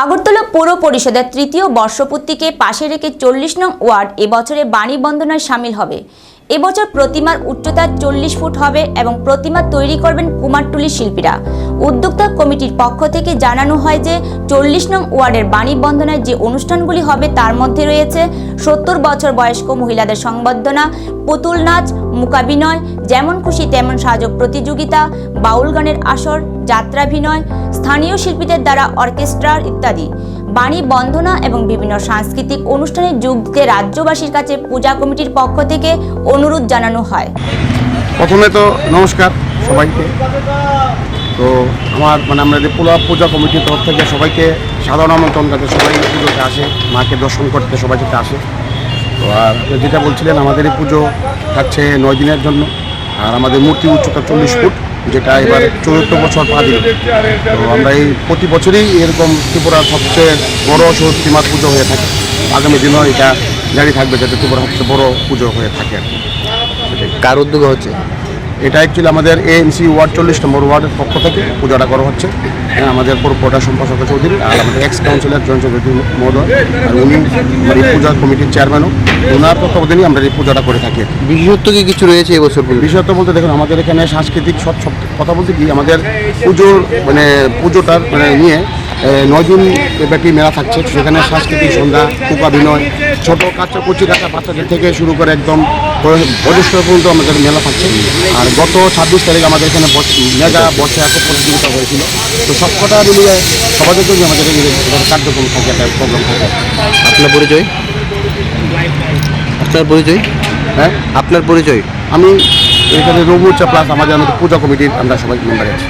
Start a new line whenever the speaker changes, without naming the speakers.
আগরতলা পৌর পরিষদের তৃতীয় বর্ষপূর্তিকে পাশে রেখে 40 নং ওয়ার্ড এবছরে বাণী বন্দনায় সামিল হবে। এবছর প্রতিমার উচ্চতা 40 ফুট হবে এবং প্রতিমা তৈরি করবেন কুমারটুলি শিল্পীরা। উদ্যোক্তা কমিটির পক্ষ থেকে জানানো হয় যে 40 নং ওয়ার্ডের বাণী বন্দনায় যে অনুষ্ঠানগুলি হবে তার মধ্যে রয়েছে 70 বছর বয়স্ক মহিলাদের সংবর্ধনা, পুতুল নাচ, মূকাভিনয়, যেমন খুশি তেমন সাজক প্রতিযোগিতা, বাউল গানের আসর, যাত্রাভিনয়, স্থানীয় শিল্পীদের দ্বারা অর্কেস্ট্রা ইত্যাদি। বাণী বন্দনা এবং বিভিন্ন সাংস্কৃতিক অনুষ্ঠানে যোগ দিতে রাজ্যবাসীর কাছে পূজা কমিটির পক্ষ থেকে অনুরোধ জানানো হয়।
প্রথমে তো নমস্কার সবাইকে। তো আমাদের পূজা কমিটির তরফ থেকে সবাইকে সাধারণ আমন্ত্রণ কাছে সবাই পুজোতে আসে, মাকে দর্শন করতে সবাই যেতে আসে। তো আর যেটা বলছিলেন, আমাদের এই পুজো থাকছে 9 দিনের জন্য। আর আমাদের মূর্তি উচ্চতা 40 ফুট, যেটা এবার 44 বছর পা দিল। তো আমরা এই প্রতি বছরই এরকম ত্রিপুরার সবচেয়ে বড় সরস্বতী মার পুজো হয়ে থাকে। আগামী দিনও এটা জারি থাকবে, যাতে ত্রিপুরা সবচেয়ে বড় পুজো হয়ে থাকে আর কি।
কার উদ্যোগে হচ্ছে
এটা অ্যাকচুয়ালি আমাদের এএনসি ওয়ার্ড 40 নম্বর ওয়ার্ডের পক্ষ থেকে পুজোটা করা হচ্ছে। আমাদের পৌরপৌর সম্পাদক চৌধুরী আর আমাদের এক্স কাউন্সিলর জয়ন্ত চৌধুরী মহোদয়, আর উনি এই পূজা কমিটির চেয়ারম্যানও, ওনার তত্ত্বাবধানেই আমরা এই পুজোটা করে থাকি।
বিশেষত্ব কি কিছু রয়েছে এবছর?
বিশেষত্ব বলতে দেখুন, আমাদের এখানে সাংস্কৃতিক সব কথা বলতে কি, আমাদের পুজোটার নিয়ে 9 দিন ব্যাপী মেলা থাকছে। সেখানে সাংস্কৃতিক সন্ধ্যা, মূকাভিনয়, ছোটো কচি কাঁচা বাচ্চাদের থেকে শুরু করে একদম বয়োজ্যেষ্ঠ পর্যন্ত আমাদের মেলা থাকছে। আর গত 26 তারিখ আমাদের এখানে মেগা বর্ষা একক প্রতিযোগিতা হয়েছিল। তো সবকটা মিলিয়ে সবাদের জন্য আমাদের কার্যক্রম থাকে, একটা প্রোগ্রাম থাকে।
আপনার পরিচয়?
হ্যাঁ,
আপনার পরিচয়?
আমি এখানে রঘু চাপলাস, আমাদের পূজা কমিটির আমরা সবাই মেম্বার আছি।